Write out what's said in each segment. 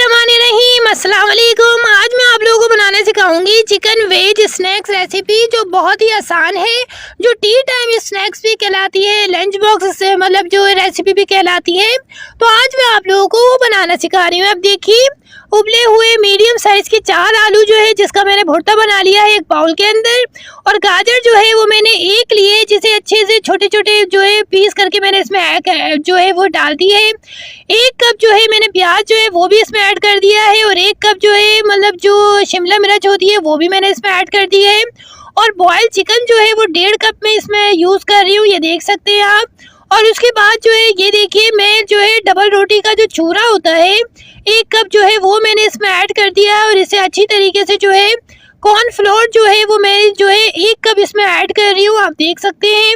बिस्मिल्लाहिर्रहमानिर्रहीम। अस्सलाम वालेकुम। आज मैं आप लोगों को बनाने सिखाऊंगी चिकन वेज स्नैक्स रेसिपी, जो बहुत ही आसान है, जो टी टाइम स्नैक्स भी कहलाती है, लंच बॉक्स से मतलब जो रेसिपी भी कहलाती है। तो आज मैं आप लोगों को वो बनाना सिखा रही हूँ। अब देखिए, उबले हुए मीडियम साइज़ के 4 आलू जो है, जिसका मैंने भुर्ता बना लिया है एक बाउल के अंदर, और गाजर जो है वो मैंने एक लिए, जिसे अच्छे से छोटे छोटे जो है पीस करके मैंने इसमें जो है वो डाल दी है। 1 कप जो है मैंने प्याज जो है वो भी इसमें ऐड कर दिया है, और 1 कप जो है मतलब जो शिमला मिर्च होती है वो भी मैंने इसमें ऐड कर दी है। और बॉयल चिकन जो है वो 1.5 कप में इसमें यूज़ कर रही हूँ, ये देख सकते हैं आप। और उसके बाद जो है ये देखिए, मैं जो है डबल रोटी का जो चूरा होता है 1 कप जो है वो मैंने इसमें ऐड कर दिया है, और इसे अच्छी तरीके से जो है कॉर्नफ्लोर जो है वो मैं जो है 1 कप इसमें ऐड कर रही हूँ, आप देख सकते हैं।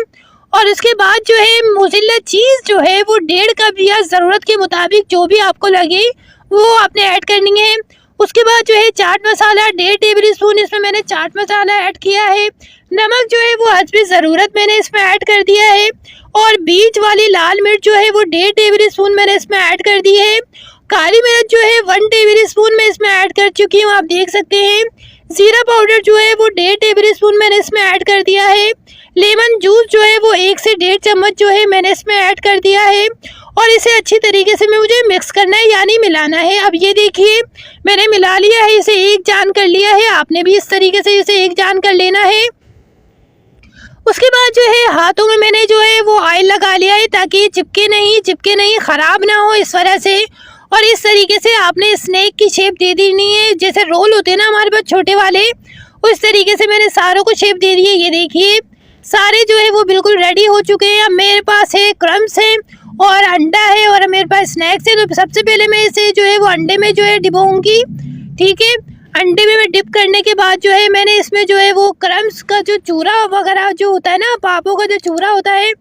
और उसके बाद जो है मोज़रेला चीज़ जो है वो 1.5 कप या ज़रूरत के मुताबिक जो भी आपको लगे वो आपने ऐड करनी है। उसके बाद जो है चाट मसाला 1.5 टेबल स्पून इसमें मैंने चाट मसाला ऐड किया है। नमक जो है वो हस्बे ज़रूरत मैंने इसमें ऐड कर दिया है। और बीच वाली लाल मिर्च जो है वो 1.5 टेबल स्पून मैंने इसमें ऐड कर दी है। काली मिर्च जो है 1 टेबल स्पून मैं इसमें ऐड कर चुकी हूँ, आप देख सकते हैं। ज़ीरा पाउडर जो है वो 1.5 टेबल स्पून मैंने इसमें ऐड कर दिया है। लेमन जूस जो है वो 1 से 1.5 चम्मच जो है मैंने इसमें ऐड कर दिया है, और इसे अच्छी तरीके से मुझे मिक्स करना है, यानी मिलाना है। अब ये देखिए, मैंने मिला लिया है, इसे एक जान कर लिया है। आपने भी इस तरीके से इसे एक जान कर लेना है। उसके बाद जो है हाथों में मैंने जो है वो ऑयल लगा लिया है, ताकि चिपके नहीं, ख़राब ना हो इस वजह से। और इस तरीके से आपने स्नैक की शेप दे देनी है, जैसे रोल होते हैं ना हमारे पास छोटे वाले, उस तरीके से मैंने सारों को शेप दे दी है। ये देखिए, सारे जो है वो बिल्कुल रेडी हो चुके हैं। अब मेरे पास है क्रम्स है और अंडा है, और मेरे पास स्नैक्स है। तो सबसे पहले मैं इसे जो है वो अंडे में जो है डिबोऊंगी, ठीक है। अंडे में मैं डिप करने के बाद जो है मैंने इसमें जो है वो क्रम्स का जो चूरा वगैरह जो होता है ना, पापों का जो चूरा होता है,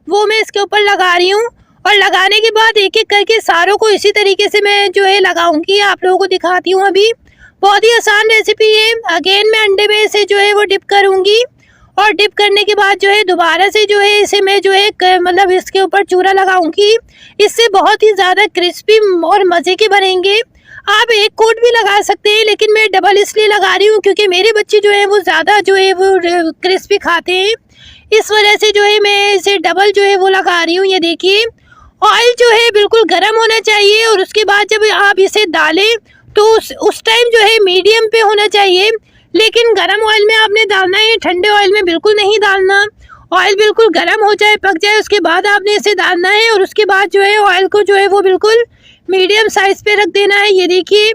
वो मैं इसके ऊपर लगा रही हूँ। और लगाने के बाद एक एक करके सारों को इसी तरीके से मैं जो है लगाऊंगी, आप लोगों को दिखाती हूँ। अभी बहुत ही आसान रेसिपी है। अगेन मैं अंडे में इसे जो है वो डिप करूँगी, और डिप करने के बाद जो है दोबारा से जो है इसे मैं जो है मतलब इसके ऊपर चूरा लगाऊंगी। इससे बहुत ही ज़्यादा क्रिस्पी और मज़े के बनेंगे। आप एक कोट भी लगा सकते हैं, लेकिन मैं डबल इसलिए लगा रही हूँ क्योंकि मेरे बच्चे जो है वो ज़्यादा जो है वो क्रिस्पी खाते हैं, इस वजह से जो है मैं इसे डबल जो है वो लगा रही हूँ। ये देखिए, ऑयल जो है बिल्कुल गर्म होना चाहिए, और उसके बाद जब आप इसे डालें तो उस टाइम जो है मीडियम पे होना चाहिए। लेकिन गर्म ऑयल में आपने डालना है, ठंडे ऑयल में बिल्कुल नहीं डालना। ऑयल बिल्कुल गर्म हो जाए, पक जाए, उसके बाद आपने इसे डालना है, और उसके बाद जो है ऑयल को जो है वो बिल्कुल मीडियम साइज़ पे रख देना है। ये देखिए,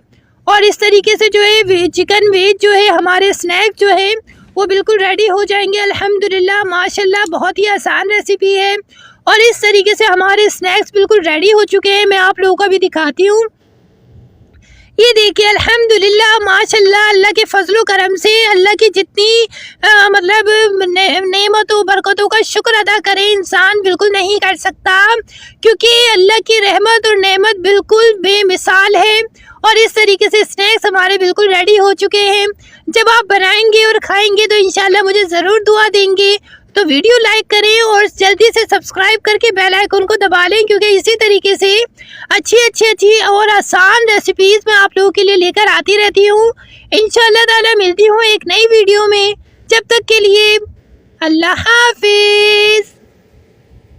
और इस तरीके से जो है चिकन वेज जो है हमारे स्नैक जो है वो बिल्कुल रेडी हो जाएंगे। अल्हम्दुलिल्लाह, माशाल्लाह, बहुत ही आसान रेसिपी है। और इस तरीके से हमारे स्नैक्स बिल्कुल रेडी हो चुके हैं। मैं आप लोगों को भी दिखाती हूँ। ये देखिए, अल्हम्दुलिल्लाह, माशाल्लाह, अल्लाह के फजलो करम से, अल्लाह की जितनी मतलब नेमतों बरकतों का शुक्र अदा करे इंसान बिल्कुल नहीं कर सकता, क्योंकि अल्लाह की रहमत और नेमत बिल्कुल बेमिसाल है। और इस तरीके से स्नैक्स हमारे बिल्कुल रेडी हो चुके हैं। जब आप बनाएंगे और खाएंगे तो इंशाल्लाह मुझे ज़रूर दुआ देंगे। तो वीडियो लाइक करें और जल्दी से सब्सक्राइब करके बेल आइकन को दबा लें, क्योंकि इसी तरीके से अच्छी और आसान रेसिपीज़ मैं आप लोगों के लिए लेकर आती रहती हूँ। इंशाल्लाह ताला मिलती हूँ एक नई वीडियो में। जब तक के लिए अल्लाह हाफिज़।